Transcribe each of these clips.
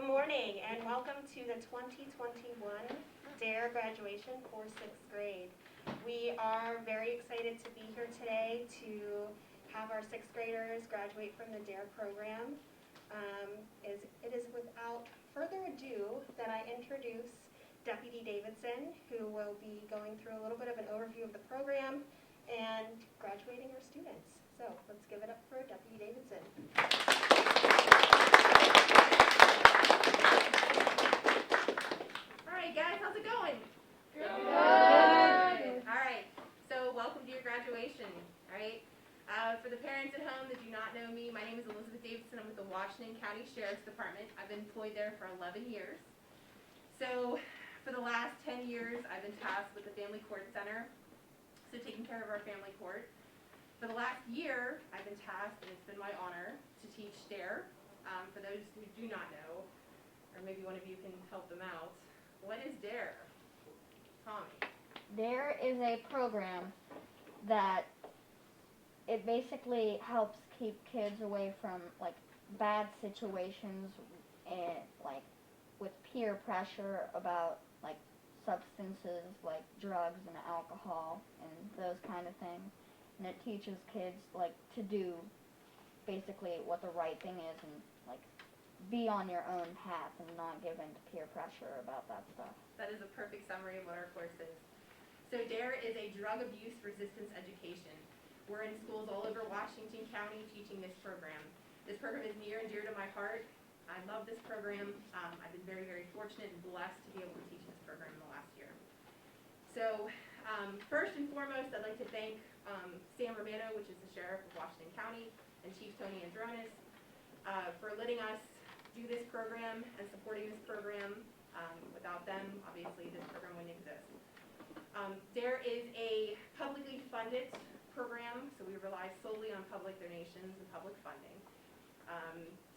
Good morning and welcome to the 2021 DARE graduation for 6th grade. We are very excited to be here today to have our 6th graders graduate from the DARE program. It is without further ado that I introduce Deputy Davidson, who will be going through a little bit of an overview of the program and graduating our students. So let's give it up for Deputy Davidson. All right, guys, how's it going? Good. All right, so welcome to your graduation. All right, for the parents at home that do not know me, my name is Elizabeth Davidson. I'm with the Washington County Sheriff's Department. I've been employed there for 11 years. So for the last 10 years, I've been tasked with the Family Court Center, so taking care of our family court. For the last year, I've been tasked, and it's been my honor, to teach DARE. For those who do not know, or maybe one of you can help them out, what is DARE? Tommy. DARE is a program that it basically helps keep kids away from like bad situations and like with peer pressure about like substances like drugs and alcohol and those kind of things. And it teaches kids like to do basically what the right thing is and like be on your own path and not give in to peer pressure about that stuff. That is a perfect summary of what our course is. So DARE is a drug abuse resistance education. We're in schools all over Washington County teaching this program. This program is near and dear to my heart. I love this program. I've been very, very fortunate and blessed to be able to teach this program in the last year. So first and foremost, I'd like to thank Sam Romano, which is the Sheriff of Washington County, and Chief Tony Andronis for letting us do this program and supporting this program. Without them, obviously, this program wouldn't exist. DARE is a publicly funded program, so we rely solely on public donations and public funding.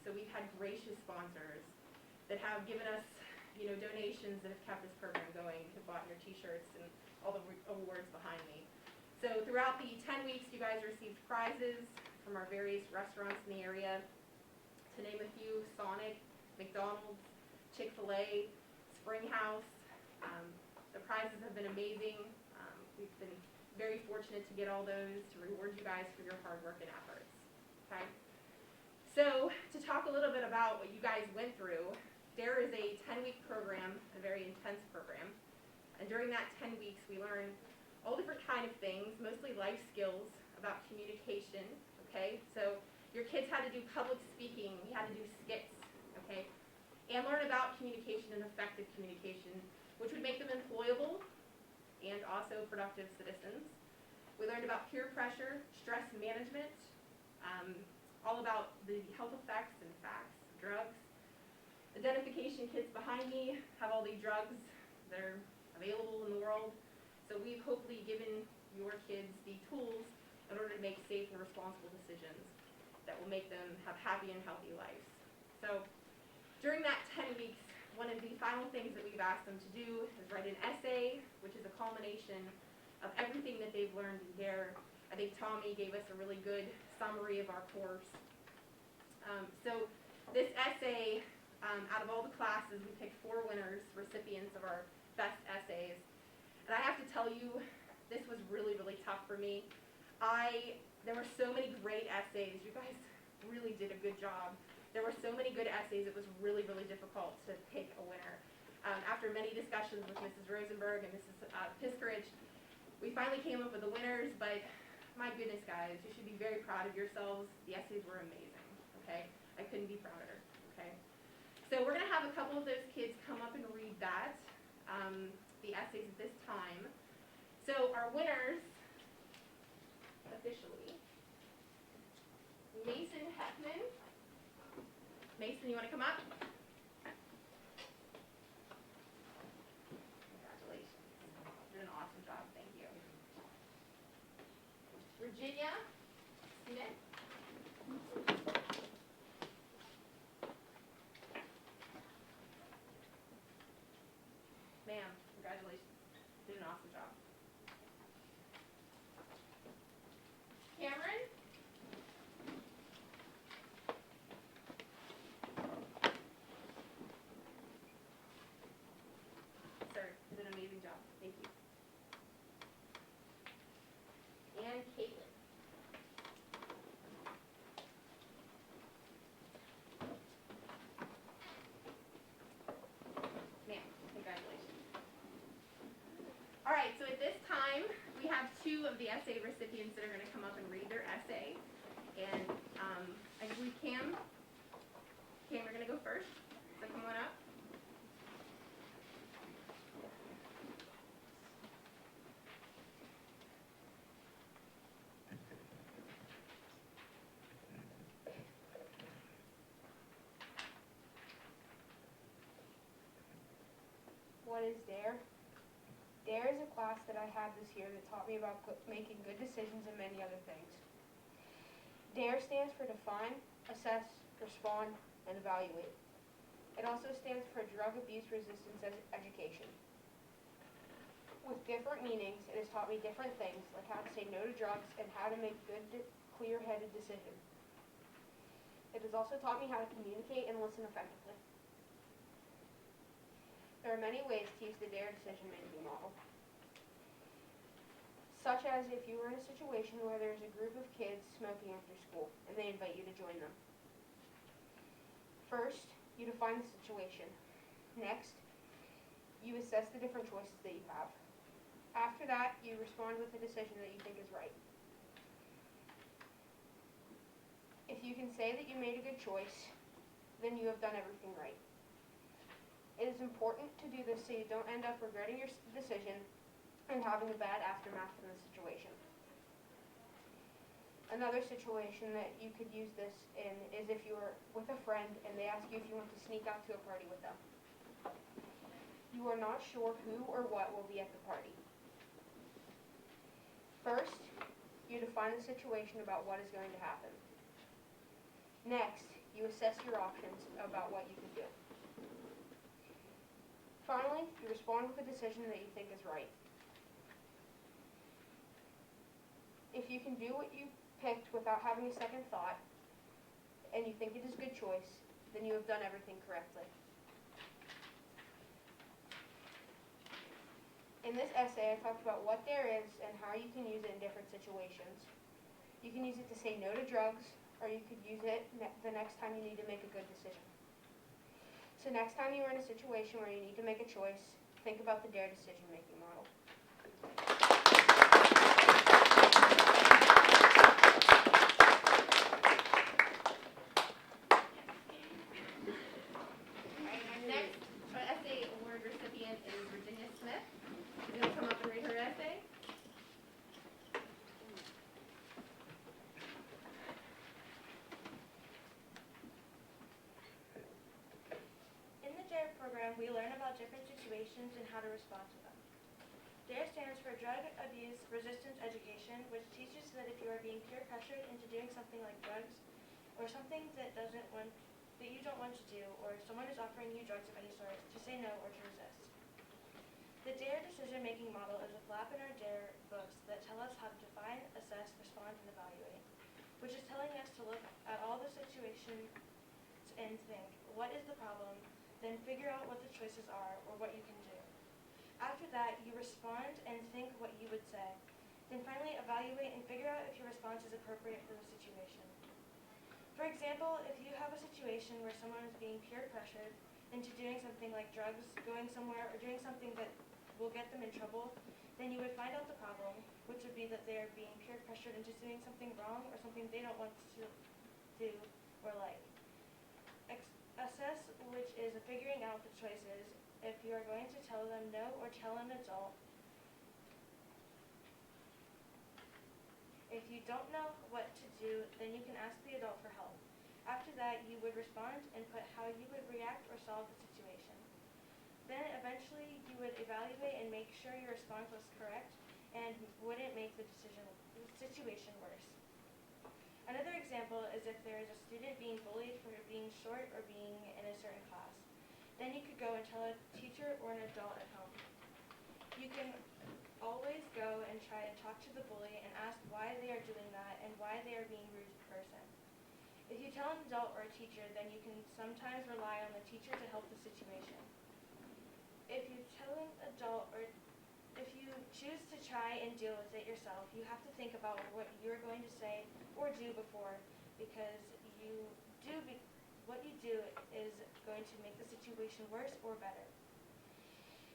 So we've had gracious sponsors that have given us, donations that have kept this program going, have bought your t-shirts and all the awards behind me. So throughout the 10 weeks, you guys received prizes from our various restaurants in the area. To name a few, Sonic, McDonald's, Chick-fil-A, Springhouse. The prizes have been amazing. We've been very fortunate to get all those to reward you guys for your hard work and efforts. Okay? So to talk a little bit about what you guys went through, DARE is a 10-week program, a very intense program. And during that 10 weeks, we learned all different kind of things, mostly life skills about communication. Okay? So your kids had to do public speaking. We had to do skits. Okay? And learn about communication and effective communication, which would make them employable and also productive citizens. We learned about peer pressure, stress management, all about the health effects and facts of drugs. Identification, kids behind me have all the drugs that are available in the world. So we've hopefully given your kids the tools in order to make safe and responsible decisions that will make them have happy and healthy lives. So during that 10 weeks, one of the final things that we've asked them to do is write an essay, which is a culmination of everything that they've learned in DARE. I think Tommy gave us a really good summary of our course. So this essay, out of all the classes, we picked 4 winners, recipients of our best essays. And I have to tell you, this was really, really tough for me. There were so many great essays. You guys really did a good job. There were so many good essays, it was really, really difficult to pick a winner. After many discussions with Mrs. Rosenberg and Mrs. Piskarich, we finally came up with the winners, but my goodness, guys, you should be very proud of yourselves. The essays were amazing, okay? I couldn't be prouder, okay? So we're going to have a couple of those kids come up and read that, the essays at this time. So our winners, officially, Mason Heckman. Mason, you want to come up? Congratulations. You did an awesome job. Thank you. Virginia Smith. Ma'am, congratulations. You did an awesome job. Cameron. essay recipients that are going to come up and read their essay. And I believe Cam, we're going to go first, so come on up. What is DARE? DARE is a class that I had this year that taught me about making good decisions and many other things. DARE stands for Define, Assess, Respond, and Evaluate. It also stands for Drug Abuse Resistance Education. With different meanings, it has taught me different things, like how to say no to drugs and how to make good, clear-headed decisions. It has also taught me how to communicate and listen effectively. There are many ways to use the DARE decision-making model, such as if you are in a situation where there is a group of kids smoking after school and they invite you to join them. First, you define the situation. Next, you assess the different choices that you have. After that, you respond with a decision that you think is right. If you can say that you made a good choice, then you have done everything right. It is important to do this so you don't end up regretting your decision and having a bad aftermath from the situation. Another situation that you could use this in is if you are with a friend and they ask you if you want to sneak out to a party with them. You are not sure who or what will be at the party. First, you define the situation about what is going to happen. Next, you assess your options about what you can do. Finally, you respond with a decision that you think is right. If you can do what you picked without having a second thought, and you think it is a good choice, then you have done everything correctly. In this essay, I talked about what DARE is and how you can use it in different situations. You can use it to say no to drugs, or you could use it the next time you need to make a good decision. So next time you are in a situation where you need to make a choice, think about the DARE decision-making model. Alright, our next essay award recipient is Virginia Smith. She's going to come up and read her essay. In the DARE program, we learn about different situations and how to respond to them. DARE stands for Drug Abuse Resistance Education, which teaches that if you are being peer pressured into doing something like drugs, or something that you don't want to do, or if someone is offering you drugs of any sort, to say no or to resist. The DARE decision-making model is a flap in our DARE books that tell us how to define, assess, respond, and evaluate, which is telling us to look at all the situations and think, what is the problem? Then figure out what the choices are or what you can do. After that, you respond and think what you would say. Then finally evaluate and figure out if your response is appropriate for the situation. For example, if you have a situation where someone is being peer pressured into doing something like drugs, going somewhere, or doing something that will get them in trouble, then you would find out the problem, which would be that they are being peer pressured into doing something wrong or something they don't want to do or like. Assess, which is figuring out the choices if you are going to tell them no or tell an adult. If you don't know what to do, then you can ask the adult for help. After that, you would respond and put how you would react or solve the situation. Then eventually you would evaluate and make sure your response was correct and wouldn't make the situation worse. Another example is if there is a student being bullied for being short or being in a certain class. Then you could go and tell a teacher or an adult at home. You can always go and try and talk to the bully and ask why they are doing that and why they are being rude to the person. If you tell an adult or a teacher, then you can sometimes rely on the teacher to help the situation. If you tell an adult or if you choose to try and deal with it yourself, you have to think about what you're going to say or do before, because what you do is going to make the situation worse or better.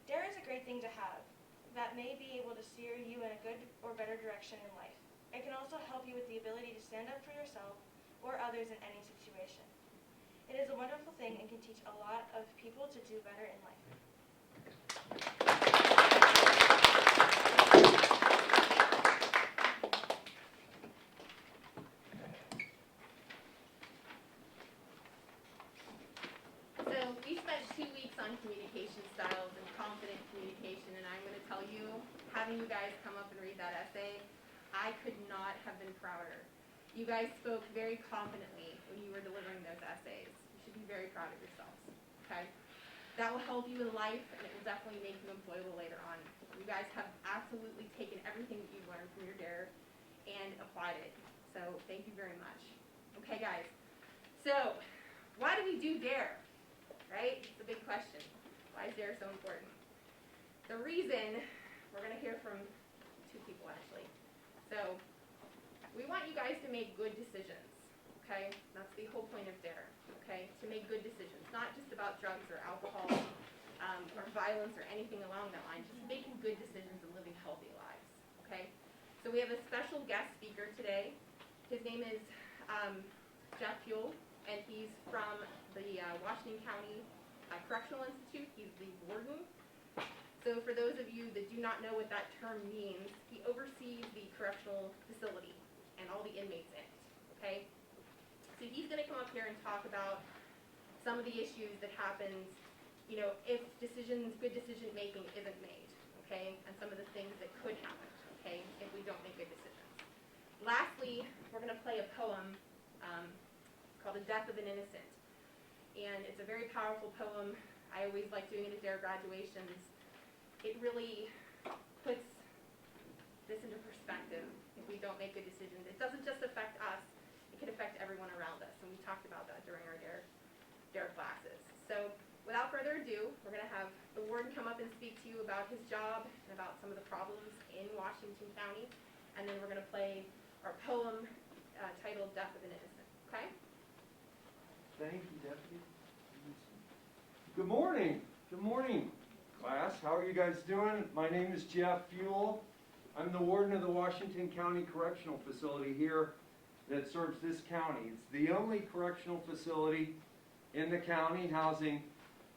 DARE is a great thing to have. that may be able to steer you in a good or better direction in life. It can also help you with the ability to stand up for yourself or others in any situation. It is a wonderful thing and can teach a lot of people to do better in life. So we spent 2 weeks on communication styles and confident communication, and I'm going to tell you, having you guys come up and read that essay, I could not have been prouder. You guys spoke very confidently when you were delivering those essays. You should be very proud of yourselves, okay? That will help you in life, and it will definitely make you employable later on. You guys have absolutely taken everything that you've learned from your DARE and applied it. So thank you very much. Okay, guys. So why do we do DARE? Right? It's a big question. Why is DARE so important? The reason, we're going to hear from 2 people actually. So we want you guys to make good decisions, okay? That's the whole point of DARE, okay? To make good decisions, not just about drugs or alcohol or violence or anything along that line, just making good decisions and living healthy lives, okay? So we have a special guest speaker today. His name is Jeff Fuel, and he's from the Washington County Correctional Institute. He's the warden. So for those of you that do not know what that term means, he oversees the correctional facility and all the inmates in it, okay? So he's going to come up here and talk about some of the issues that happens, you know, if good decision making isn't made, okay? And some of the things that could happen, okay, if we don't make good decisions. Lastly, we're going to play a poem called The Death of an Innocent. And it's a very powerful poem. I always like doing it at DARE graduations. It really puts this into perspective if we don't make good decisions. It doesn't just affect us, it can affect everyone around us. And we talked about that during our DARE classes. So without further ado, we're going to have the warden come up and speak to you about his job and about some of the problems in Washington County. And then we're going to play our poem titled Death of an Innocent. Okay? Thank you, Deputy. Good morning. Good morning, class. How are you guys doing? My name is Jeff Fuel. I'm the warden of the Washington County Correctional Facility here that serves this county. It's the only correctional facility in the county housing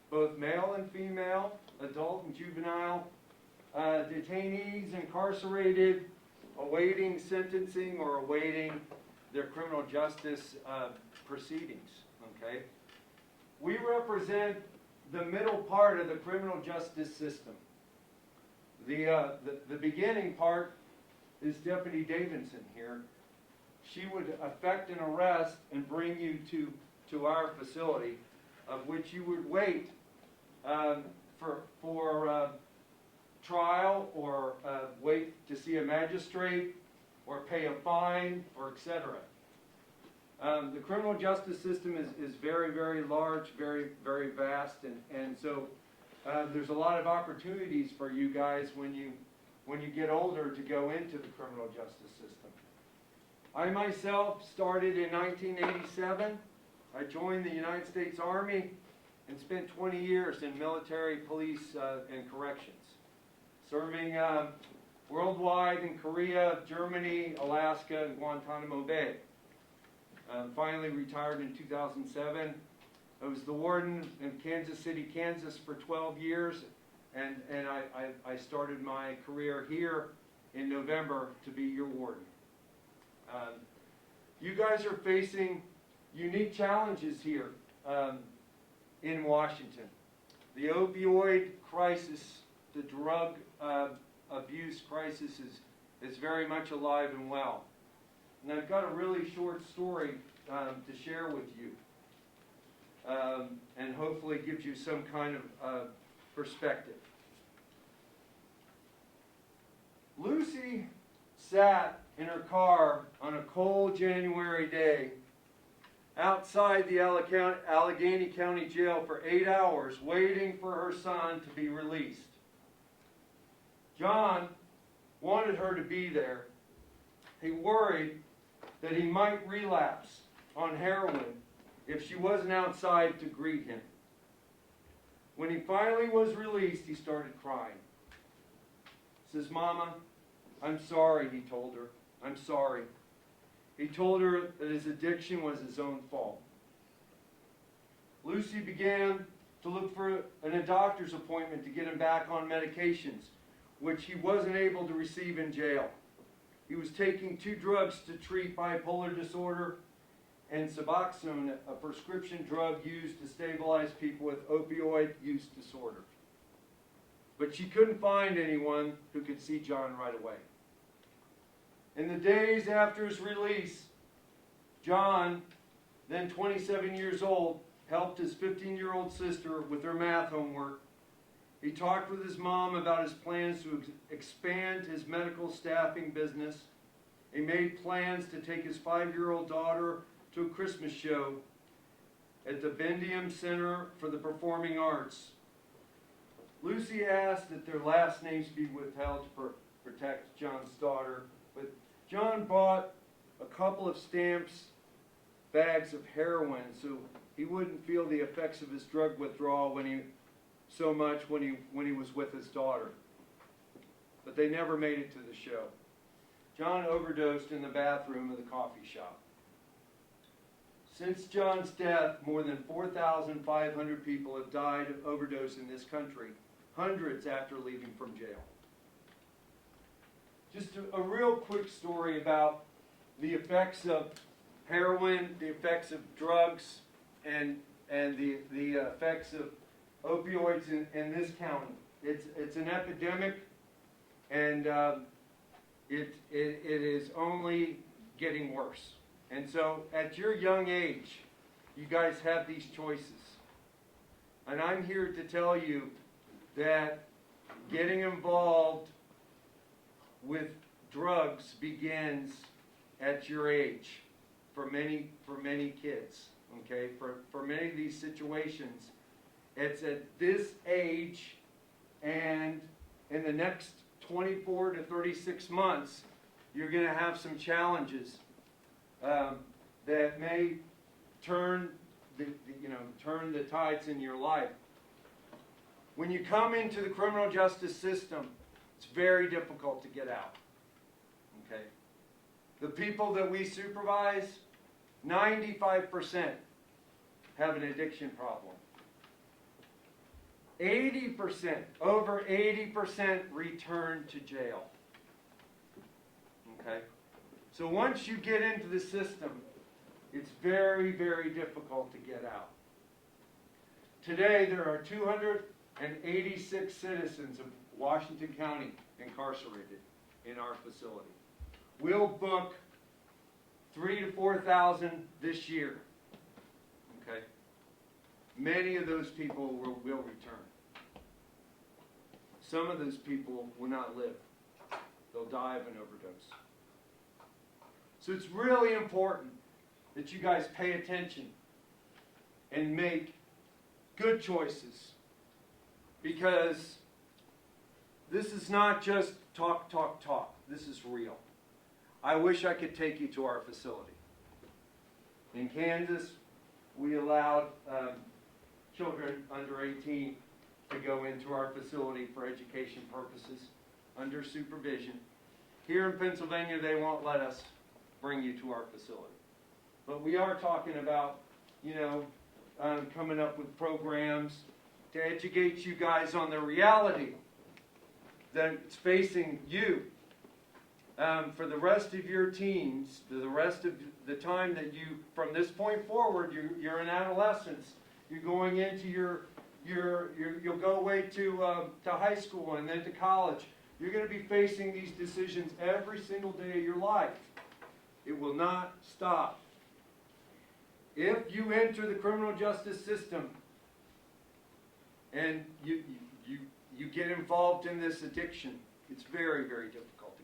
both male and female, adult and juvenile detainees incarcerated, awaiting sentencing or awaiting their criminal justice proceedings. Okay? We represent the middle part of the criminal justice system. The beginning part is Deputy Davidson here. She would effect an arrest and bring you to our facility, of which you would wait for trial or wait to see a magistrate or pay a fine or etc. The criminal justice system is very, very large, very, very vast, and so there's a lot of opportunities for you guys when you get older to go into the criminal justice system. I myself started in 1987. I joined the United States Army and spent 20 years in military, police, and corrections, serving worldwide in Korea, Germany, Alaska, and Guantanamo Bay. Finally retired in 2007. I was the warden in Kansas City, Kansas for 12 years, and I started my career here in November to be your warden. You guys are facing unique challenges here in Washington. The opioid crisis, the drug abuse crisis is very much alive and well. And I've got a really short story to share with you, and hopefully gives you some kind of perspective. Lucy sat in her car on a cold January day outside the Allegheny County Jail for 8 hours waiting for her son to be released. John wanted her to be there. He worried that he might relapse on heroin if she wasn't outside to greet him. When he finally was released, he started crying. Says, "Mama, I'm sorry," he told her. "I'm sorry." He told her that his addiction was his own fault. Lucy began to look for a doctor's appointment to get him back on medications, which he wasn't able to receive in jail. He was taking 2 drugs to treat bipolar disorder and Suboxone, a prescription drug used to stabilize people with opioid use disorder. But she couldn't find anyone who could see John right away. In the days after his release, John, then 27 years old, helped his 15-year-old sister with her math homework. He talked with his mom about his plans to expand his medical staffing business. He made plans to take his 5-year-old daughter to a Christmas show at the Bendium Center for the Performing Arts. Lucy asked that their last names be withheld to protect John's daughter, but John bought a couple of stamps, bags of heroin, so he wouldn't feel the effects of his drug withdrawal when he was with his daughter. But they never made it to the show. John overdosed in the bathroom of the coffee shop. Since John's death, more than 4,500 people have died of overdose in this country, hundreds after leaving from jail. Just a real quick story about the effects of heroin, the effects of drugs, and the effects of opioids in this county. It's an epidemic, and it is only getting worse. And so at your young age, you guys have these choices. And I'm here to tell you that getting involved with drugs begins at your age for many kids. Okay, for many of these situations, it's at this age, and in the next 24 to 36 months, you're going to have some challenges that may turn the tides in your life. When you come into the criminal justice system, it's very difficult to get out. Okay, the people that we supervise, 95% have an addiction problem. 80%, over 80% return to jail. Okay? So once you get into the system, it's very, very difficult to get out. Today, there are 286 citizens of Washington County incarcerated in our facility. We'll book 3,000 to 4,000 this year. Okay? Many of those people will return. Some of those people will not live. They'll die of an overdose. So it's really important that you guys pay attention and make good choices, because this is not just talk. This is real. I wish I could take you to our facility. In Kansas, we allowed children under 18 to go into our facility for education purposes under supervision. Here in Pennsylvania, they won't let us bring you to our facility. But we are talking about, coming up with programs to educate you guys on the reality that's facing you. For the rest of your teens, the rest of the time that you, from this point forward, you're in adolescence. You're going into you'll go away to high school and then to college. You're going to be facing these decisions every single day of your life. It will not stop. If you enter the criminal justice system and you get involved in this addiction, it's very, very difficult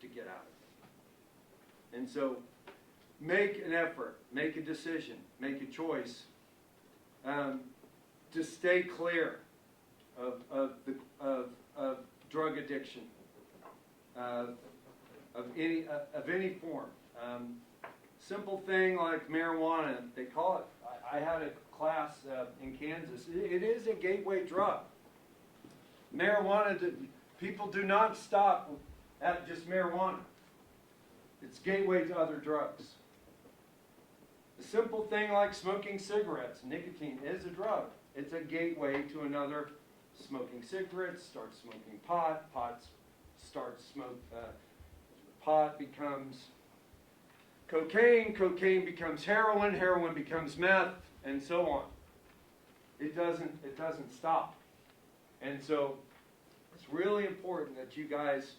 to get out of it. And so make an effort, make a decision, make a choice to stay clear of drug addiction, of any form. Simple thing like marijuana, they call it. I had a class in Kansas. It is a gateway drug. Marijuana People do not stop at just marijuana. It's gateway to other drugs. A simple thing like smoking cigarettes, nicotine is a drug. It's a gateway to another. Smoking cigarettes, start smoking pot, pot becomes cocaine, cocaine becomes heroin, heroin becomes meth, and so on. It doesn't stop. And so it's really important that you guys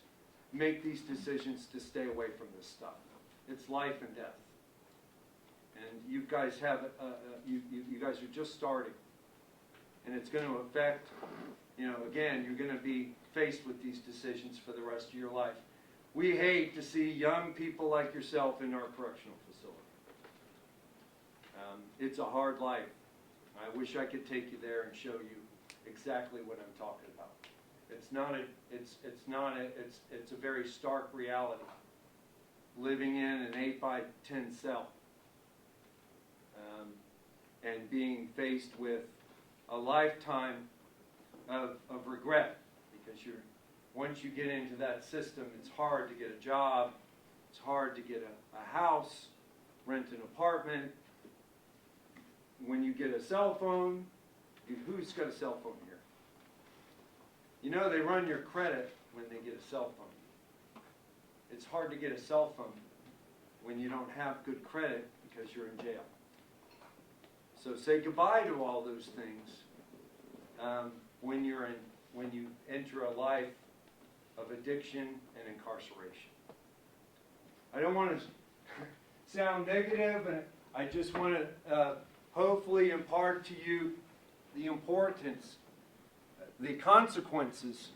make these decisions to stay away from this stuff. It's life and death. And you guys have, you guys are just starting. And it's going to affect, again, you're going to be faced with these decisions for the rest of your life. We hate to see young people like yourself in our correctional facility. It's a hard life. I wish I could take you there and show you exactly what I'm talking about. It's a very stark reality. Living in an 8x10 cell and being faced with a lifetime of regret, because once you get into that system, it's hard to get a job, it's hard to get a house, rent an apartment. When you get a cell phone, who's got a cell phone here? They run your credit when they get a cell phone. It's hard to get a cell phone when you don't have good credit because you're in jail. So say goodbye to all those things when you enter a life of addiction and incarceration. I don't want to sound negative, and I just want to hopefully impart to you the importance, the consequences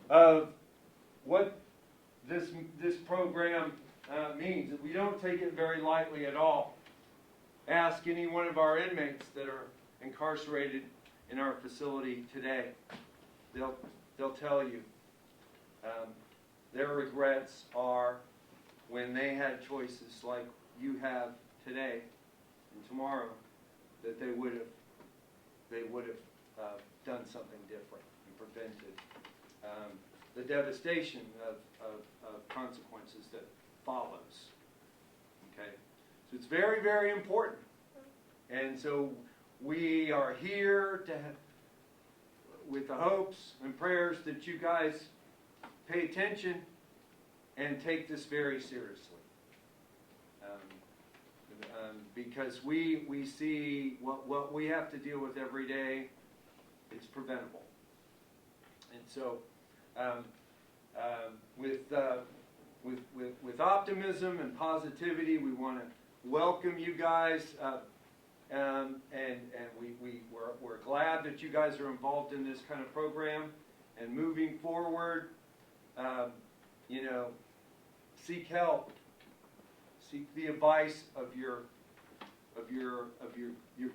of what this program means. We don't take it very lightly at all. Ask any one of our inmates that are incarcerated in our facility today. They'll tell you their regrets are when they had choices like you have today and tomorrow, that they would have done something different and prevented the devastation of consequences that follows. Okay, so it's very, very important. And so we are here with the hopes and prayers that you guys pay attention and take this very seriously. Because we see what we have to deal with every day, it's preventable. And so with optimism and positivity, we want to welcome you guys, and we're glad that you guys are involved in this kind of program. And moving forward, seek help, seek the advice of your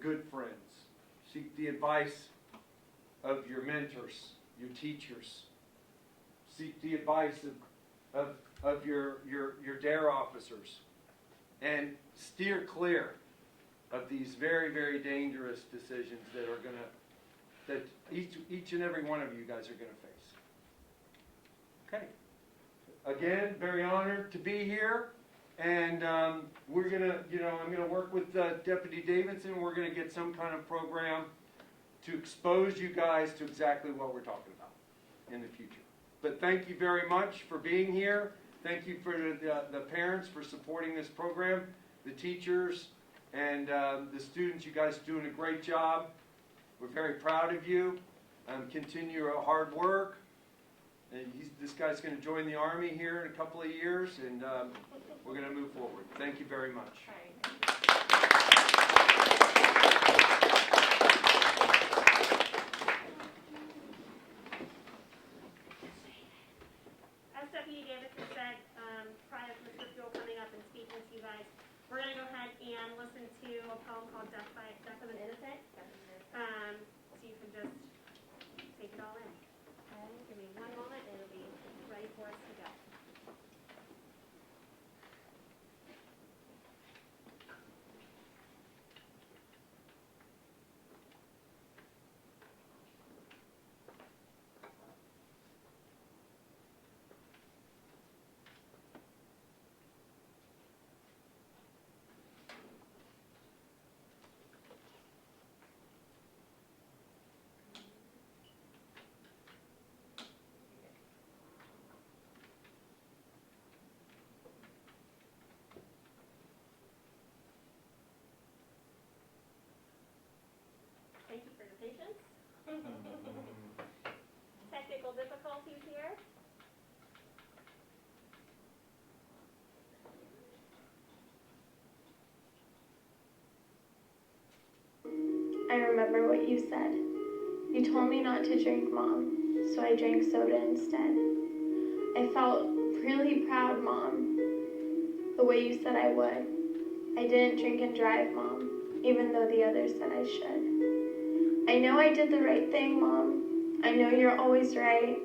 good friends, seek the advice of your mentors, your teachers, seek the advice of your DARE officers, and steer clear of these very, very dangerous decisions that each and every one of you guys are going to face. Okay. Again, very honored to be here, and we're gonna, I'm gonna work with Deputy Davidson. We're gonna get some kind of program to expose you guys to exactly what we're talking about in the future. But thank you very much for being here. Thank you for the parents for supporting this program, the teachers, and the students. You guys are doing a great job. We're very proud of you. Continue your hard work. And this guy's going to join the Army here in a couple of years, and we're going to move forward. Thank you very much. As Deputy Davidson said, prior to Mr. Fuel coming up and speaking to you guys, we're going to go ahead and listen to a poem called Death of an Innocent. So you can just take it all in. Okay, give me one moment and it'll be ready for us to go. Technical difficulties here. I remember what you said. You told me not to drink, Mom, so I drank soda instead. I felt really proud, Mom, the way you said I would. I didn't drink and drive, Mom, even though the others said I should. I know I did the right thing, Mom. I know you're always right.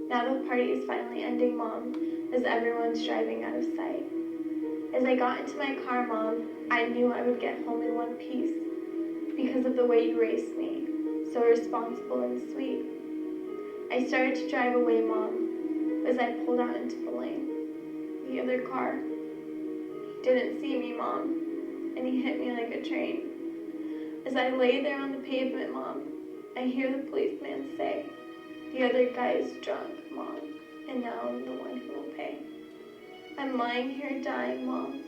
Now the party is finally ending, Mom, as everyone's driving out of sight. As I got into my car, Mom, I knew I would get home in one piece because of the way you raised me, so responsible and sweet. I started to drive away, Mom, as I pulled out into the lane. The other car didn't see me, Mom, and he hit me like a train. As I lay there on the pavement, Mom, I hear the policeman say, "The other guy is drunk, Mom, and now I'm the one who will pay." I'm lying here dying, Mom.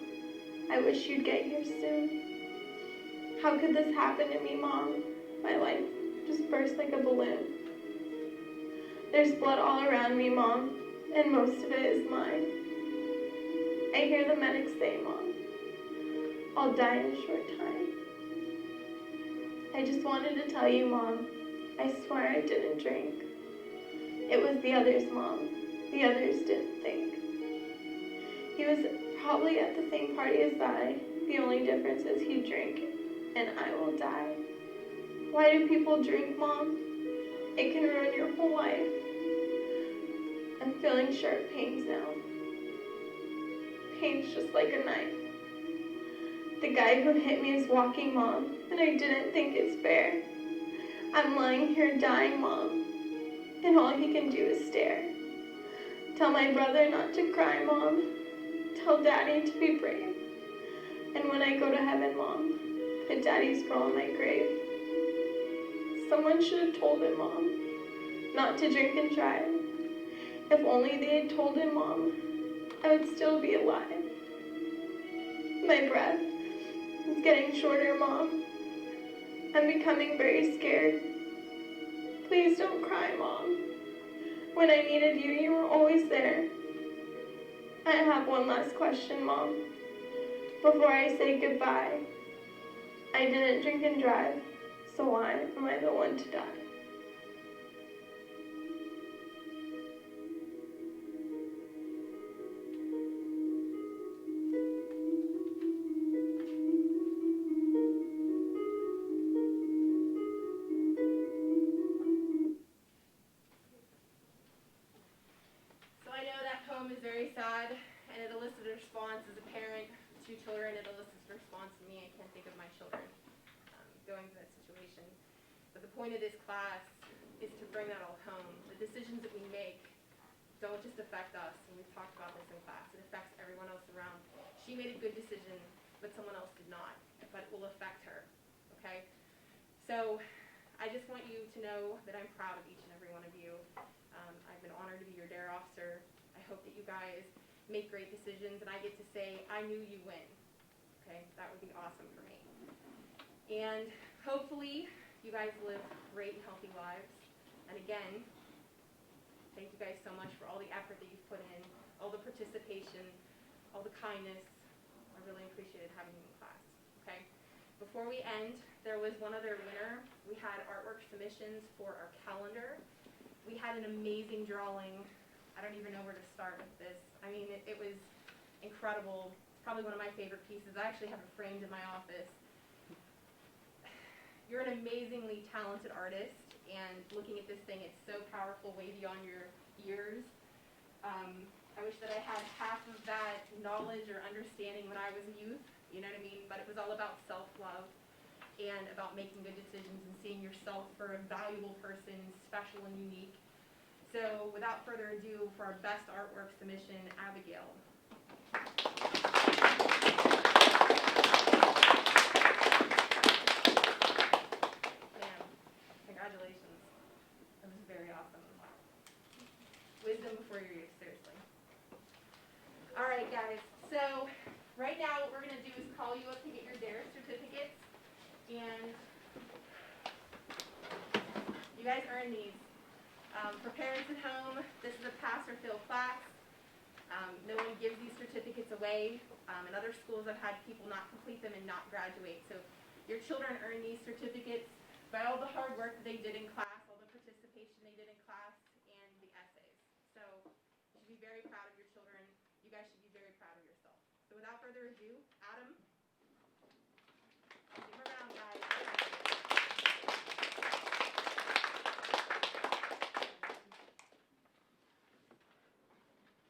I wish you'd get here soon. How could this happen to me, Mom? My life just burst like a balloon. There's blood all around me, Mom, and most of it is mine. I hear the medics say, Mom, I'll die in a short time. I just wanted to tell you, Mom, I swear I didn't drink. It was the others, Mom. The others didn't think. He was probably at the same party as I. The only difference is he drank, and I will die. Why do people drink, Mom? It can ruin your whole life. I'm feeling sharp pains now. Pains just like a knife. The guy who hit me is walking, Mom, and I didn't think it's fair. I'm lying here dying, Mom, and all he can do is stare. Tell my brother not to cry, Mom. Tell Daddy to be brave. And when I go to heaven, Mom, put Daddy's girl on my grave. Someone should have told him, Mom, not to drink and drive. If only they had told him, Mom, I would still be alive. My breath is getting shorter, Mom. I'm becoming very scared. Please don't cry, Mom. When I needed you, you were always there. I have one last question, Mom. Before I say goodbye, I didn't drink and drive, so why am I the one to die? So I know that poem is very sad, and it elicited a response as a parent, 2 children, it elicits a response in me. I can't think of my children going through that situation. But the point of this class is to bring that all home. The decisions that we make don't just affect us, and we've talked about this in class. It affects everyone else around. She made a good decision, but someone else did not, but it will affect her, okay? So I just want you to know that I'm proud of each and every one of you. I've been honored to be your DARE officer. I hope that you guys make great decisions, and I get to say, I knew you win, okay? That would be awesome for me. And hopefully you guys live great and healthy lives. And again, thank you guys so much for all the effort that you've put in, all the participation, all the kindness. I really appreciated having you in class, okay? Before we end, there was one other winner. We had artwork submissions for our calendar. We had an amazing drawing. I don't even know where to start with this. I mean, it was incredible. It's probably one of my favorite pieces. I actually have it framed in my office. You're an amazingly talented artist, and looking at this thing, it's so powerful, way beyond your years. I wish that I had half of that knowledge or understanding when I was a youth, you know what I mean? But it was all about self-love and about making good decisions and seeing yourself for a valuable person, special and unique. So without further ado, for our best artwork submission, Abigail. Ma'am, congratulations. That was very awesome. Wisdom before your youth, seriously. All right, guys. So right now what we're going to do is call you up to get your DARE certificates. And guys earn these. For parents at home, this is a pass or fail class. No one gives these certificates away. In other schools, I've had people not complete them and not graduate. So your children earn these certificates by all the hard work that they did in class, all the participation they did in class, and the essays. So you should be very proud of your children. You guys should be very proud of yourself. So without further ado, Adam. Give him a round, guys.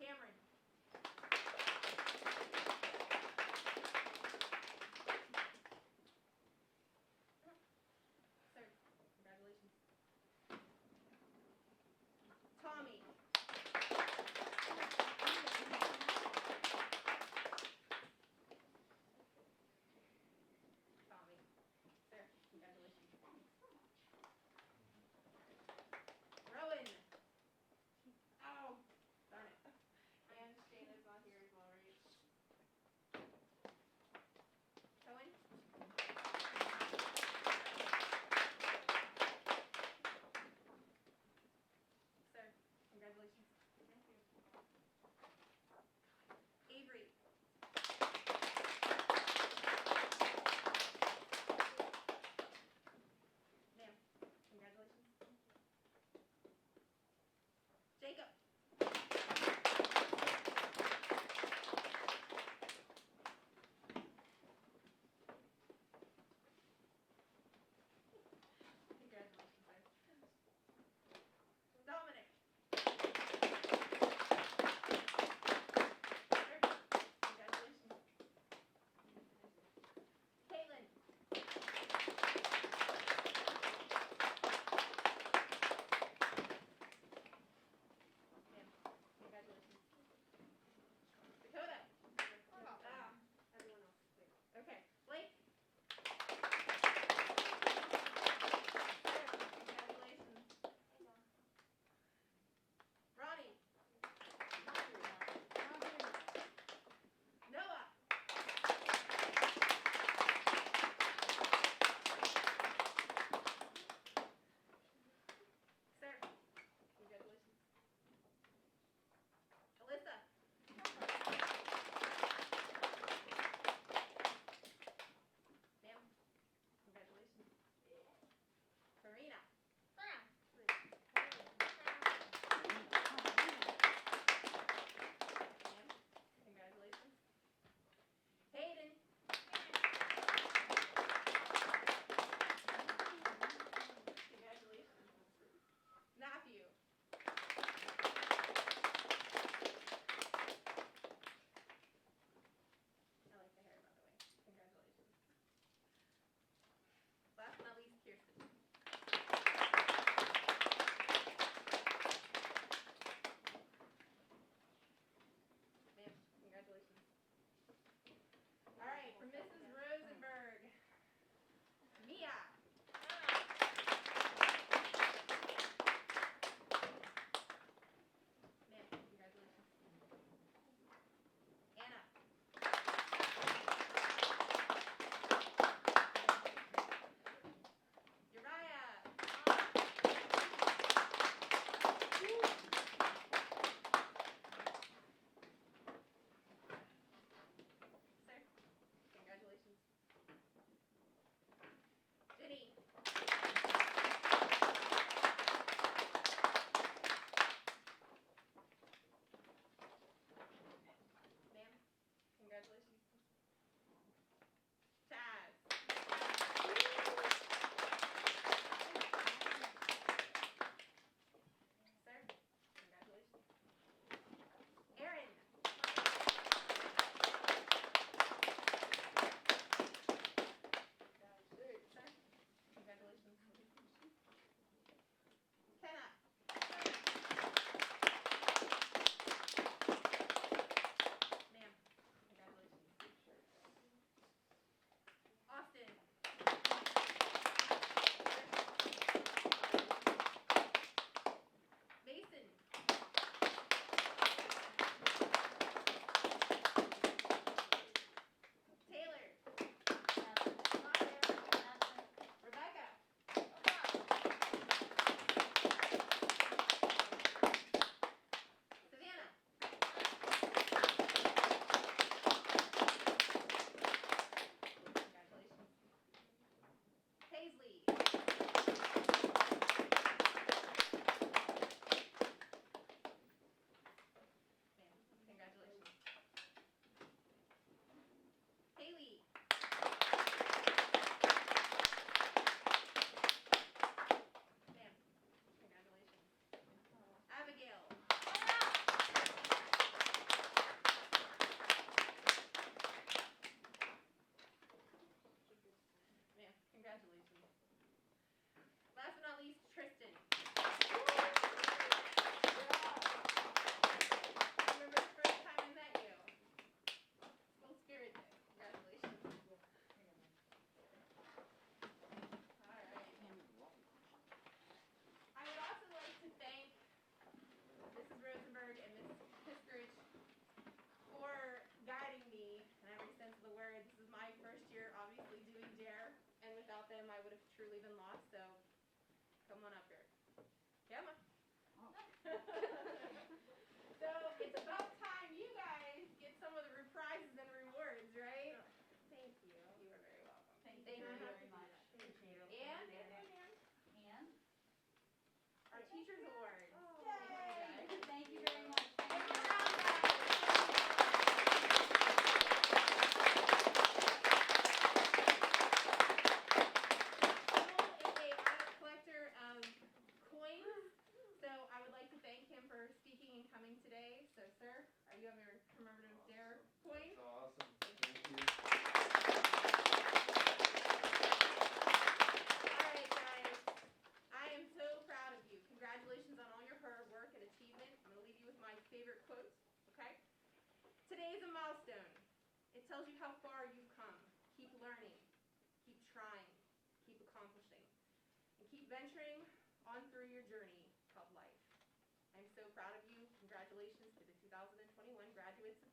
Cameron. Sir, congratulations. Tommy. So it's about time you guys get some of the prizes and rewards, right? Thank you. You are very welcome. Thank Thank you you. very much. Appreciate it. And Our Teachers Award. thank you very much. Give Thank them a you. round, guys. Joel is a avid collector of coins, so I would like to thank him for speaking and coming today. So, sir, you have your commemorative Dare coin. That's awesome. Thank you. All right, guys. I am so proud of you. Congratulations on all your hard work and achievement. I'm going to leave you with my favorite quotes, okay? Today is a milestone. It tells you how far you've come. Keep learning, keep trying, keep accomplishing, and keep venturing on through your journey called life. I'm so proud of you. Congratulations to the 2021 graduates of